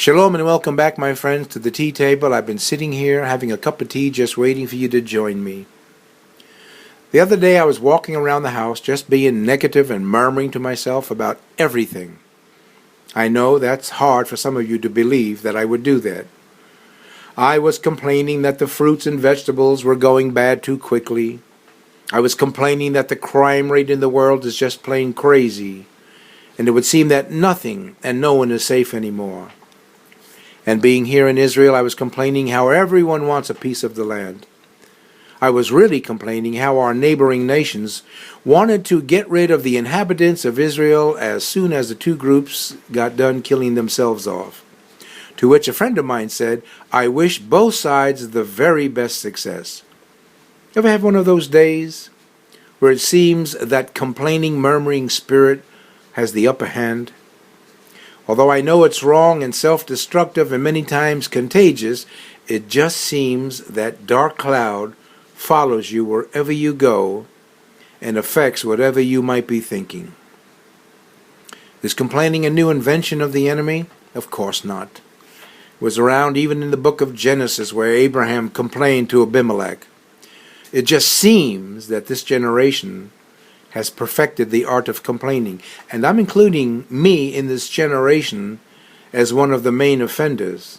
Shalom and welcome back, my friends, to the tea table. I've been sitting here having a cup of tea just waiting for you to join me. The other day I was walking around the house just being negative and murmuring to myself about everything. I know that's hard for some of you to believe that I would do that. I was complaining that the fruits and vegetables were going bad too quickly. I was complaining that the crime rate in the world is just plain crazy, and it would seem that nothing and no one is safe anymore. And being here in Israel, I was complaining how everyone wants a piece of the land. I was really complaining how our neighboring nations wanted to get rid of the inhabitants of Israel as soon as the two groups got done killing themselves off. To which a friend of mine said, "I wish both sides the very best success." Ever have one of those days where it seems that complaining, murmuring spirit has the upper hand? Although I know it's wrong and self-destructive and many times contagious, it just seems that dark cloud follows you wherever you go and affects whatever you might be thinking. Is complaining a new invention of the enemy? Of course not. It was around even in the book of Genesis where Abraham complained to Abimelech. It just seems that this generation has perfected the art of complaining. And I'm including me in this generation as one of the main offenders.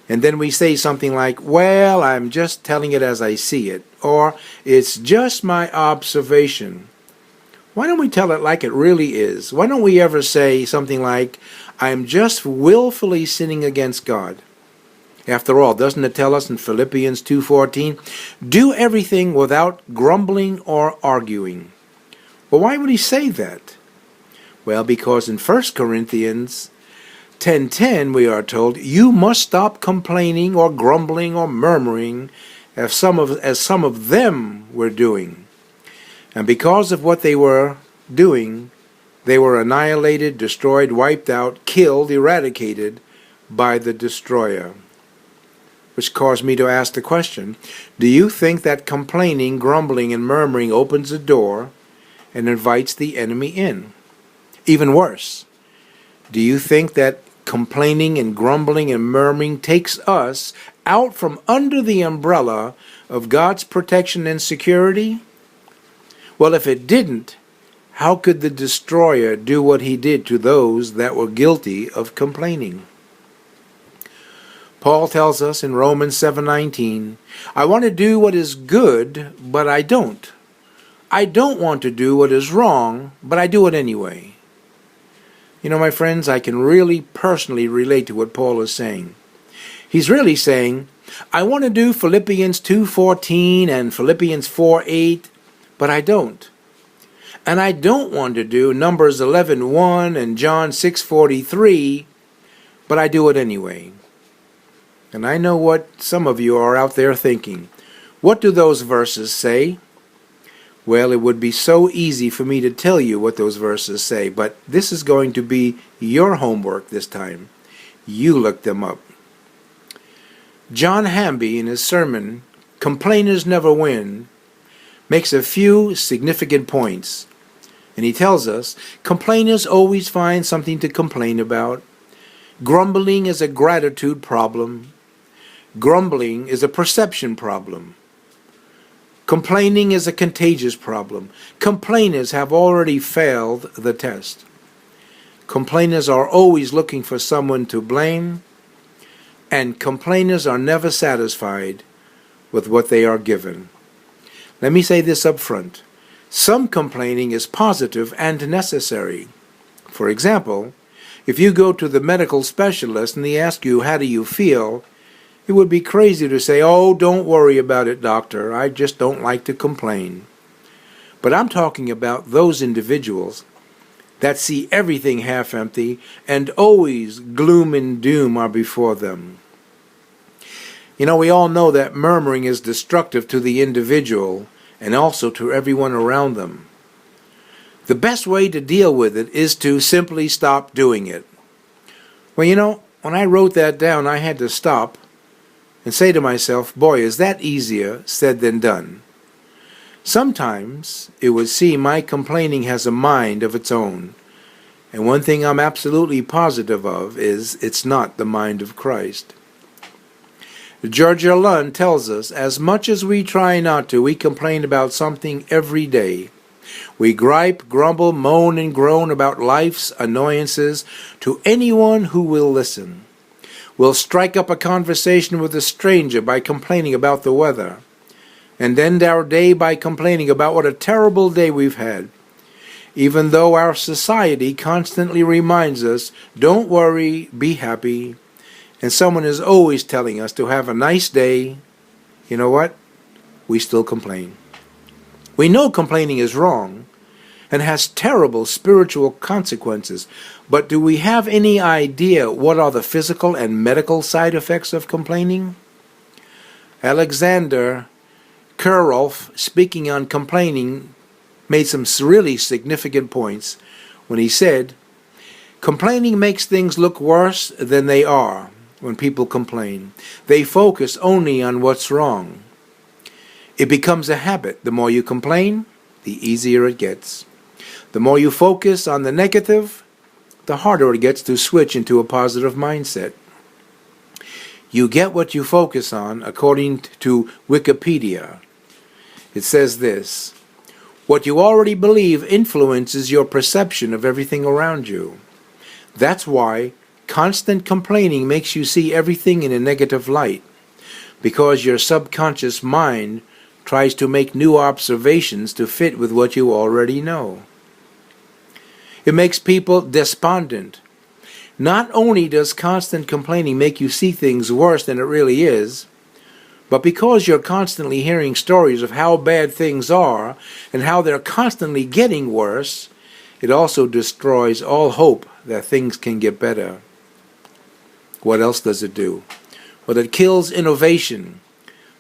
And then we say something like, "Well, I'm just telling it as I see it," or "It's just my observation." Why don't we tell it like it really is? Why don't we ever say something like, "I'm just willfully sinning against God"? After all, doesn't it tell us in Philippians 2:14, "Do everything without grumbling or arguing"? Well, why would he say that? Well, because in 1 Corinthians 10:10 we are told, "You must stop complaining or grumbling or murmuring as some of them were doing. And because of what they were doing, they were annihilated, destroyed, wiped out, killed, eradicated by the destroyer." Which caused me to ask the question, do you think that complaining, grumbling, and murmuring opens a door and invites the enemy in? Even worse, do you think that complaining and grumbling and murmuring takes us out from under the umbrella of God's protection and security? Well, if it didn't, how could the destroyer do what he did to those that were guilty of complaining? Paul tells us in Romans 7:19, "I want to do what is good, but I don't. I don't want to do what is wrong, but I do it anyway." You know, my friends, I can really personally relate to what Paul is saying. He's really saying, I want to do Philippians 2:14 and Philippians 4:8, but I don't. And I don't want to do Numbers 11:1 and John 6:43, but I do it anyway. And I know what some of you are out there thinking. What do those verses say? Well, it would be so easy for me to tell you what those verses say, but this is going to be your homework this time. You look them up. John Hamby, in his sermon, "Complainers Never Win," makes a few significant points. And he tells us, complainers always find something to complain about. Grumbling is a gratitude problem. Grumbling is a perception problem. Complaining is a contagious problem. Complainers have already failed the test. Complainers are always looking for someone to blame, and complainers are never satisfied with what they are given. Let me say this up front. Some complaining is positive and necessary. For example, if you go to the medical specialist and they ask you, "How do you feel?" it would be crazy to say, "Oh, don't worry about it, doctor. I just don't like to complain." But I'm talking about those individuals that see everything half empty and always gloom and doom are before them. You know, we all know that murmuring is destructive to the individual and also to everyone around them. The best way to deal with it is to simply stop doing it. Well, you know, when I wrote that down, I had to stop and say to myself, boy, is that easier said than done. Sometimes it would seem my complaining has a mind of its own, And one thing I'm absolutely positive of is it's not the mind of Christ. Georgia Lund tells us, as much as we try not to, we complain about something every day. We gripe, grumble, moan, and groan about life's annoyances to anyone who will listen. We'll strike up a conversation with a stranger by complaining about the weather, and end our day by complaining about what a terrible day we've had. Even though our society constantly reminds us, don't worry, be happy, and someone is always telling us to have a nice day, you know what? We still complain. We know complaining is wrong and has terrible spiritual consequences, but do we have any idea what are the physical and medical side effects of complaining? Alexander Kurolf, speaking on complaining, made some really significant points when he said, complaining makes things look worse than they are when people complain. They focus only on what's wrong. It becomes a habit. The more you complain, the easier it gets. The more you focus on the negative, the harder it gets to switch into a positive mindset. You get what you focus on, according to Wikipedia. It says this: what you already believe influences your perception of everything around you. That's why constant complaining makes you see everything in a negative light, because your subconscious mind tries to make new observations to fit with what you already know. It makes people despondent. Not only does constant complaining make you see things worse than it really is, but because you're constantly hearing stories of how bad things are and how they're constantly getting worse, it also destroys all hope that things can get better. What else does it do? Well, it kills innovation.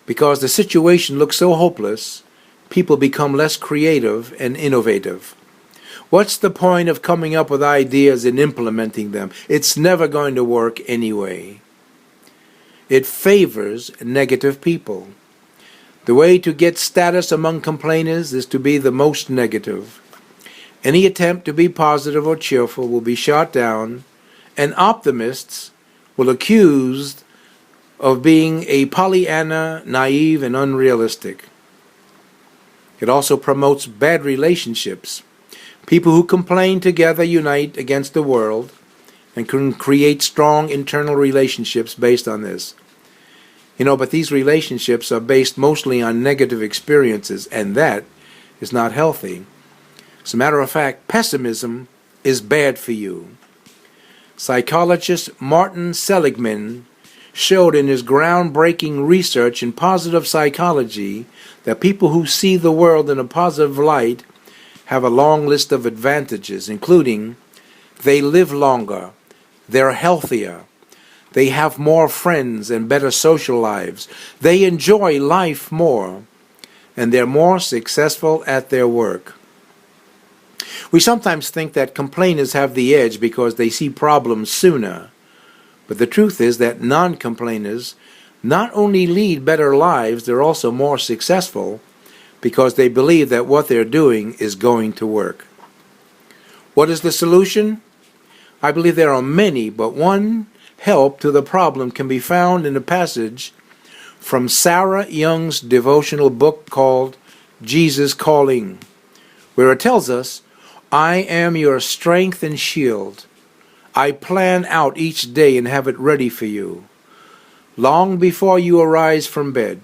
Because the situation looks so hopeless, people become less creative and innovative. What's the point of coming up with ideas and implementing them? It's never going to work anyway. It favors negative people. The way to get status among complainers is to be the most negative. Any attempt to be positive or cheerful will be shot down, and optimists will accuse of being a Pollyanna, naive, and unrealistic. It also promotes bad relationships. People who complain together unite against the world and can create strong internal relationships based on this. But these relationships are based mostly on negative experiences, and that is not healthy. As a matter of fact, pessimism is bad for you. Psychologist Martin Seligman showed in his groundbreaking research in positive psychology that people who see the world in a positive light have a long list of advantages, including they live longer, they're healthier, they have more friends and better social lives, they enjoy life more, and they're more successful at their work. We sometimes think that complainers have the edge because they see problems sooner. But the truth is that non-complainers not only lead better lives, they're also more successful because they believe that what they're doing is going to work. What is the solution? I believe there are many, but one help to the problem can be found in a passage from Sarah Young's devotional book called Jesus Calling, where it tells us, I am your strength and shield. I plan out each day and have it ready for you, long before you arise from bed.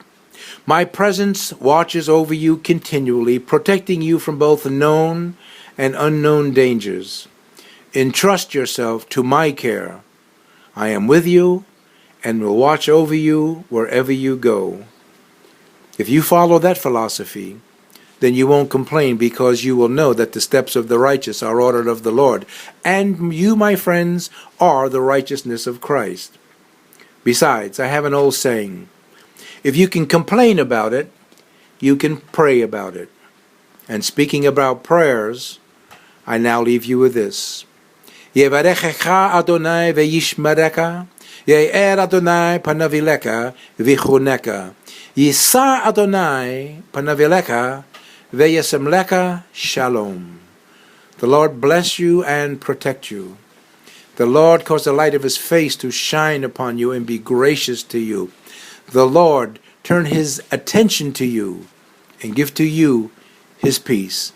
My presence watches over you continually, protecting you from both known and unknown dangers. Entrust yourself to my care. I am with you and will watch over you wherever you go. If you follow that philosophy, then you won't complain, because you will know that the steps of the righteous are ordered of the Lord, and you, my friends, are the righteousness of Christ. Besides, I have an old saying, if you can complain about it, you can pray about it. And speaking about prayers, I now leave you with this. Yevarechecha Adonai ve'yishmereka, ye'er Adonai panavileka v'chuneka, yisa Adonai panavileka ve'yasemleka shalom. The Lord bless you and protect you. The Lord cause the light of his face to shine upon you and be gracious to you. The Lord turn his attention to you and give to you his peace.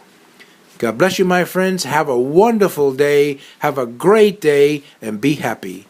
God bless you, my friends. Have a wonderful day. Have a great day and be happy.